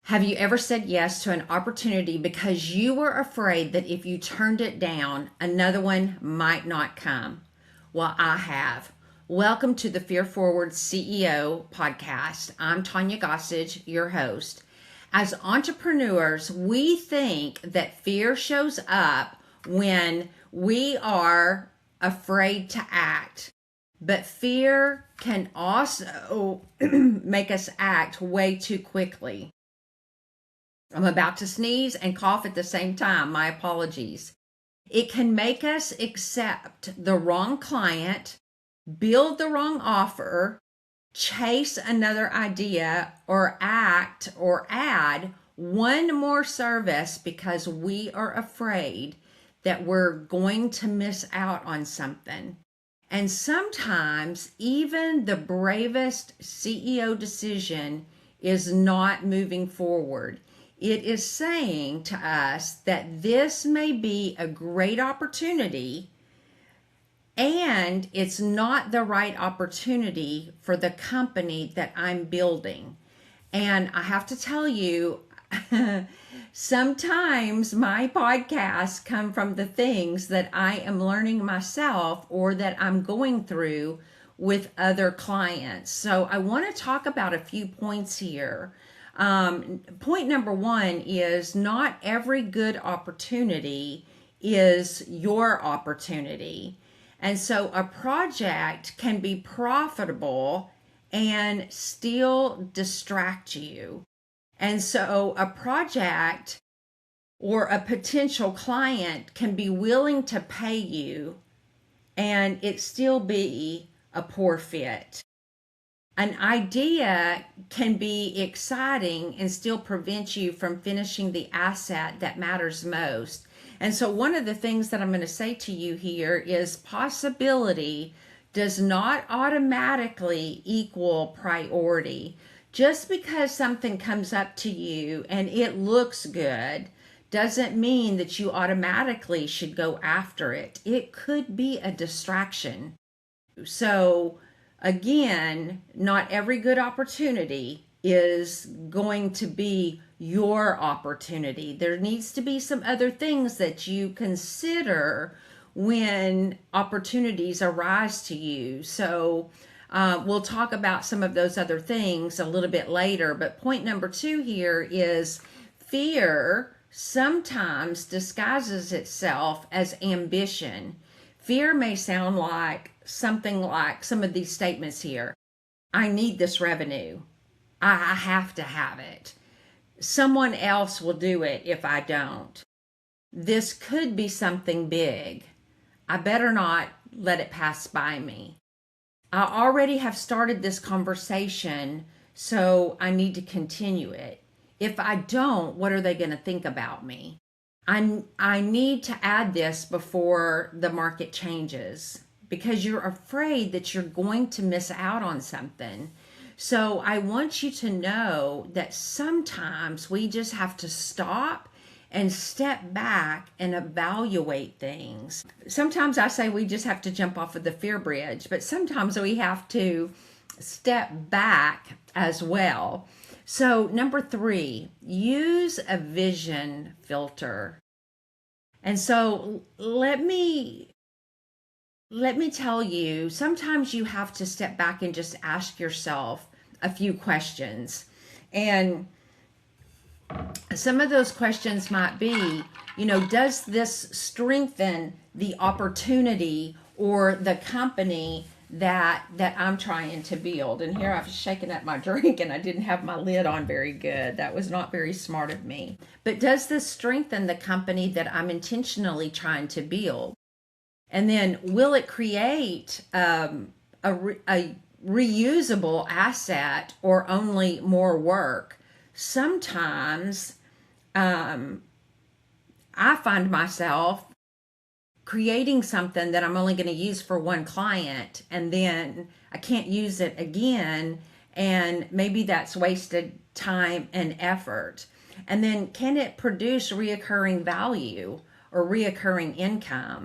Have you ever said yes to an opportunity because you were afraid that if you turned it down, another one might not come? Well, I have. Welcome to the Fear Forward CEO podcast. I'm Tonya Gossage, your host. As entrepreneurs, we think that fear shows up when we are afraid to act. But fear can also make us act way too quickly. I'm about to sneeze and cough at the same time. My apologies. It can make us accept the wrong client, build the wrong offer, chase another idea, or act or add one more service because we are afraid that we're going to miss out on something. And sometimes even the bravest CEO decision is not moving forward. It is saying to us that this may be a great opportunity and it's not the right opportunity for the company that I'm building. And I have to tell you, sometimes my podcasts come from the things that I am learning myself or that I'm going through with other clients. So I want to talk about a few points here. Point number one is not every good opportunity is your opportunity. And so a project can be profitable and still distract you. And so a project or a potential client can be willing to pay you and it still be a poor fit. An idea can be exciting and still prevent you from finishing the asset that matters most. And so one of the things that I'm going to say to you here is possibility does not automatically equal priority. Just because something comes up to you and it looks good doesn't mean that you automatically should go after it. It could be a distraction. So again, not every good opportunity is going to be your opportunity. There needs to be some other things that you consider when opportunities arise to you. So we'll talk about some of those other things a little bit later. But point number two here is fear sometimes disguises itself as ambition. Fear may sound like something like some of these statements here. I need this revenue. I have to have it. Someone else will do it if I don't. This could be something big. I better not let it pass by me. I already have started this conversation, so I need to continue it. If I don't, what are they going to think about me? I need to add this before the market changes because you're afraid that you're going to miss out on something. So I want you to know that sometimes we just have to stop and step back and evaluate things. Sometimes I say we just have to jump off of the fear bridge, but sometimes we have to step back as well. So number three, use a vision filter. And so let me tell you, sometimes you have to step back and just ask yourself a few questions. And some of those questions might be, does this strengthen the opportunity or the company that I'm trying to build? And here I've shaken up my drink and I didn't have my lid on very good. That was not very smart of me. But does this strengthen the company that I'm intentionally trying to build? And then will it create a reusable asset or only more work? Sometimes I find myself creating something that I'm only going to use for one client and then I can't use it again, and maybe that's wasted time and effort. And then can it produce reoccurring value or reoccurring income?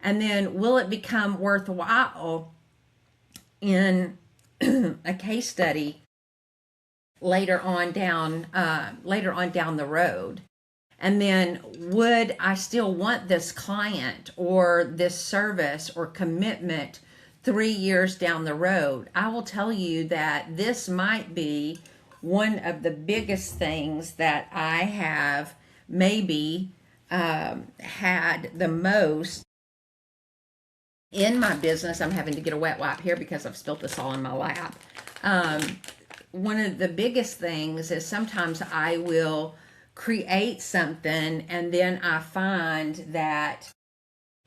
And then will it become worthwhile in a case study later on down the road. And then, would I still want this client or this service or commitment 3 years down the road? I will tell you that this might be one of the biggest things that I have maybe had the most in my business. I'm having to get a wet wipe here because I've spilt this all in my lap. One of the biggest things is sometimes I will create something and then I find that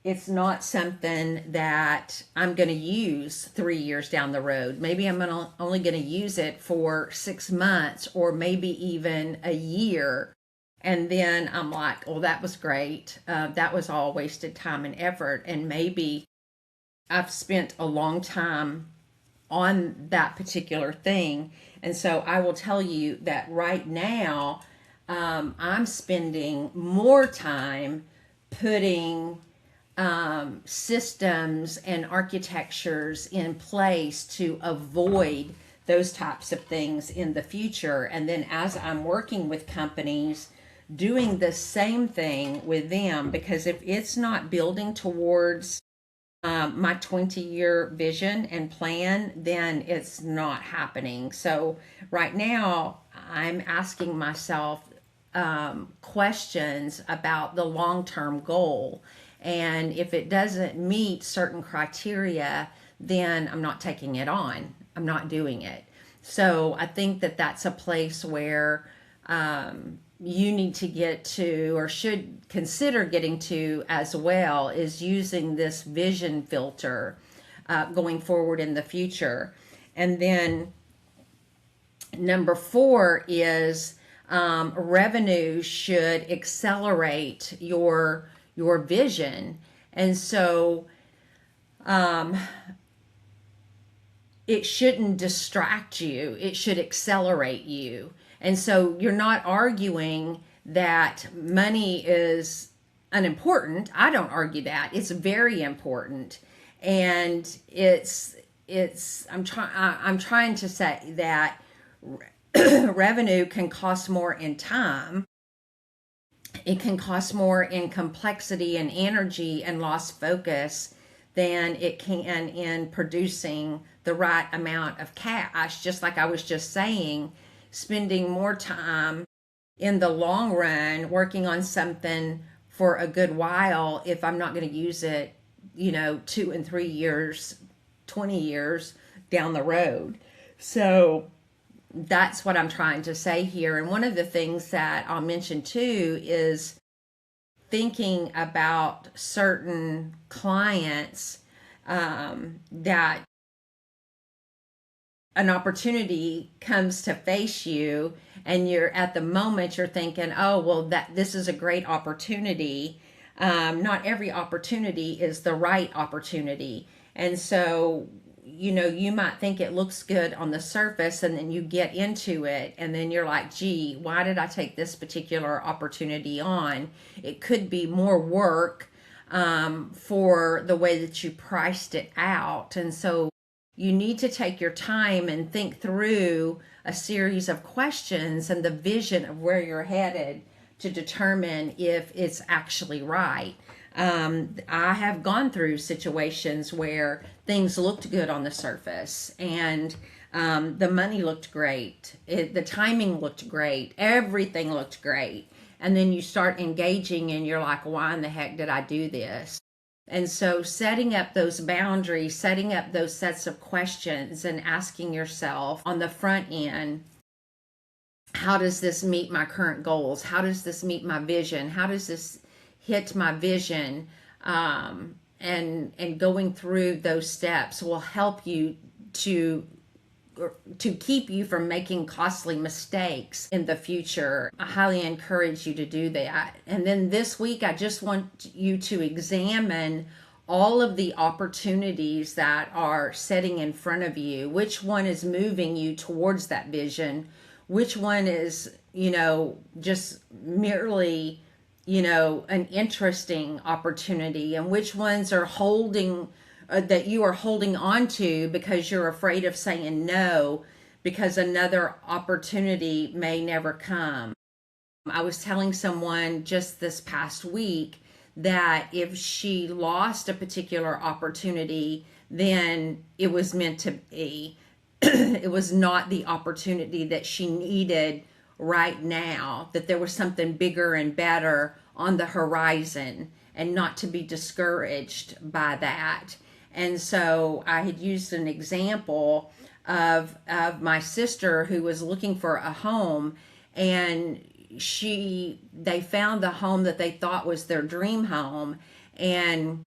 it's not something that I'm going to use 3 years down the road. Maybe I'm only going to use it for 6 months or maybe even a year. And then I'm like, well, that was great. That was all wasted time and effort. And maybe I've spent a long time on that particular thing. And so I will tell you that right now, I'm spending more time putting systems and architectures in place to avoid those types of things in the future. And then as I'm working with companies, doing the same thing with them, because if it's not building towards my 20-year vision and plan, then it's not happening. So right now, I'm asking myself questions about the long-term goal. And if it doesn't meet certain criteria, then I'm not taking it on. I'm not doing it. So I think that that's a place where you need to get to, or should consider getting to as well, is using this vision filter going forward in the future. And then number 4 is revenue should accelerate your vision. And so it shouldn't distract you, it should accelerate you. And so you're not arguing that money is unimportant. I don't argue that. It's very important. And I'm trying to say that revenue can cost more in time. It can cost more in complexity and energy and lost focus than it can in producing the right amount of cash. Just like I was just saying, spending more time in the long run working on something for a good while, if I'm not going to use it, 2 and 3 years, 20 years down the road. So that's what I'm trying to say here. And one of the things that I'll mention too is thinking about certain clients that an opportunity comes to face you, and you're at the moment you're thinking, oh, well, this is a great opportunity. Not every opportunity is the right opportunity. And so, you might think it looks good on the surface, and then you get into it and then you're like, gee, why did I take this particular opportunity on? It could be more work for the way that you priced it out. And so you need to take your time and think through a series of questions and the vision of where you're headed to determine if it's actually right. I have gone through situations where things looked good on the surface, and the money looked great, the timing looked great, everything looked great. And then you start engaging and you're like, why in the heck did I do this? And so setting up those boundaries, setting up those sets of questions and asking yourself on the front end, how does this meet my current goals? How does this meet my vision? How does this hit my vision? And going through those steps will help you to keep you from making costly mistakes in the future. I highly encourage you to do that. And then this week, I just want you to examine all of the opportunities that are setting in front of you. Which one is moving you towards that vision? Which one is, just merely, an interesting opportunity? And which ones are that you are holding on to because you're afraid of saying no, because another opportunity may never come. I was telling someone just this past week that if she lost a particular opportunity, then it was meant to be. It was not the opportunity that she needed right now, that there was something bigger and better on the horizon, and not to be discouraged by that. And so I had used an example of my sister who was looking for a home, and they found the home that they thought was their dream home, and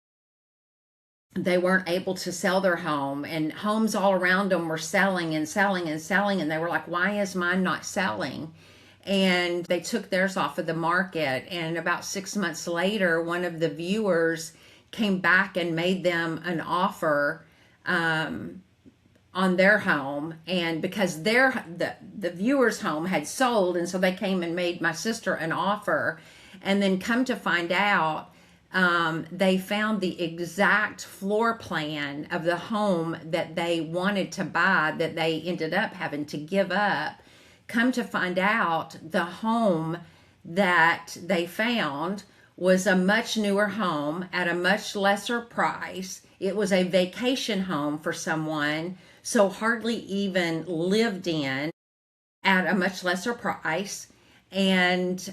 they weren't able to sell their home, and homes all around them were selling and selling and selling, and they were like, why is mine not selling? And they took theirs off of the market, and about 6 months later, one of the viewers came back and made them an offer on their home. And because the viewer's home had sold, and so they came and made my sister an offer, and then come to find out, they found the exact floor plan of the home that they wanted to buy, that they ended up having to give up. Come to find out, the home that they found was a much newer home at a much lesser price. It was a vacation home for someone, so hardly even lived in, at a much lesser price. And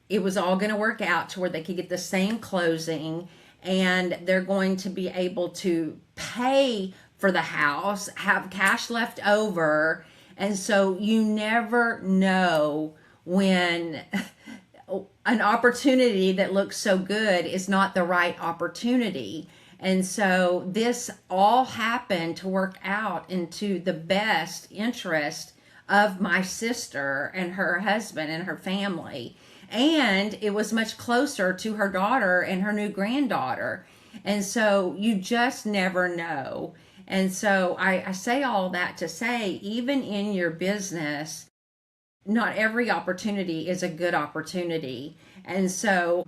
it was all going to work out to where they could get the same closing, and they're going to be able to pay for the house, have cash left over. And so you never know when an opportunity that looks so good is not the right opportunity. And so this all happened to work out into the best interest of my sister and her husband and her family. And it was much closer to her daughter and her new granddaughter. And so you just never know. And so I say all that to say, even in your business, not every opportunity is a good opportunity. And so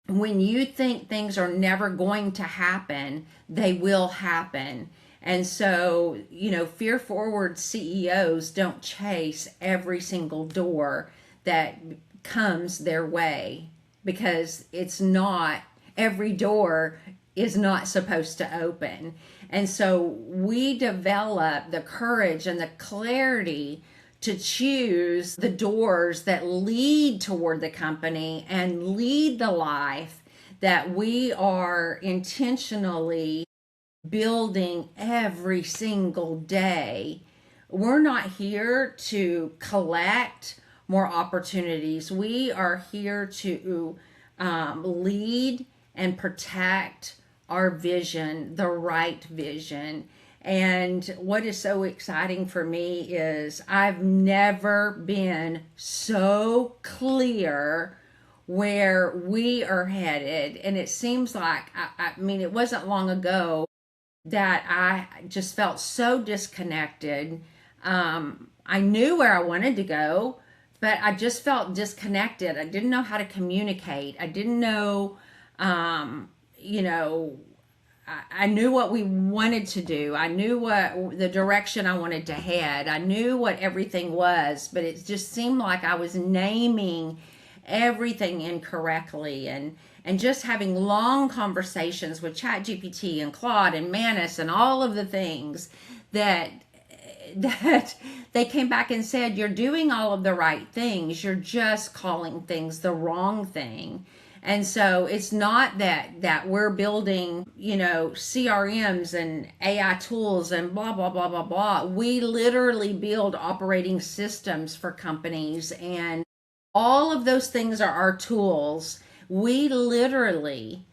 when you think things are never going to happen, they will happen. And so, fear forward CEOs don't chase every single door that comes their way, because it's not, every door is not supposed to open. And so we develop the courage and the clarity to choose the doors that lead toward the company and lead the life that we are intentionally building every single day. We're not here to collect more opportunities. We are here to lead and protect our vision, the right vision. And what is so exciting for me is I've never been so clear where we are headed. And it seems like, I mean, it wasn't long ago that I just felt so disconnected. I knew where I wanted to go, but I just felt disconnected. I didn't know how to communicate. I didn't know, I knew what we wanted to do. I knew what the direction I wanted to head. I knew what everything was, but it just seemed like I was naming everything incorrectly, and just having long conversations with ChatGPT and Claude and Manus and all of the things that they came back and said, you're doing all of the right things, you're just calling things the wrong thing. And so it's not that we're building, CRMs and AI tools and blah, blah, blah, blah, blah. We literally build operating systems for companies, and all of those things are our tools. We literally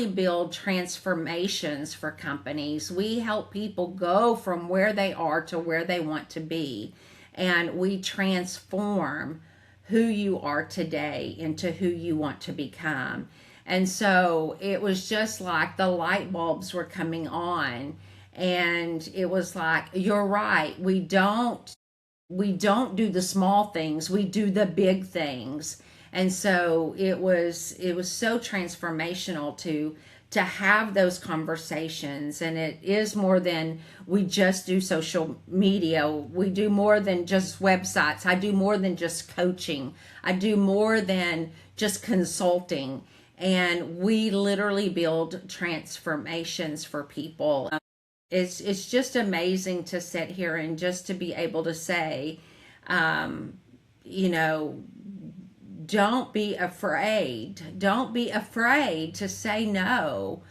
build transformations for companies. We help people go from where they are to where they want to be. And we transform who you are today into who you want to become. And so it was just like the light bulbs were coming on, and it was like, you're right. We don't do the small things. We do the big things. And so it was so transformational to to have those conversations. And it is more than we just do social media. We do more than just websites. I do more than just coaching. I do more than just consulting. And we literally build transformations for people. It's just amazing to sit here and just to be able to say, you know, don't be afraid. Don't be afraid to say no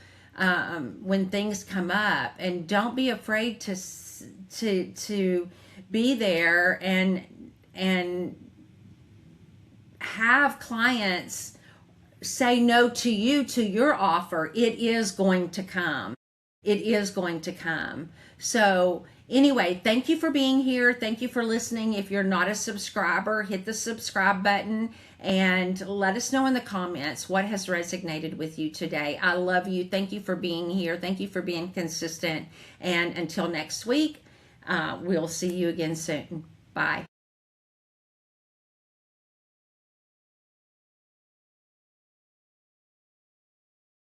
when things come up, and don't be afraid to be there and have clients say no to you, to your offer. It is going to come. It is going to come. So anyway, thank you for being here. Thank you for listening. If you're not a subscriber, hit the subscribe button and let us know in the comments what has resonated with you today. I love you. Thank you for being here. Thank you for being consistent. And until next week, we'll see you again soon. Bye.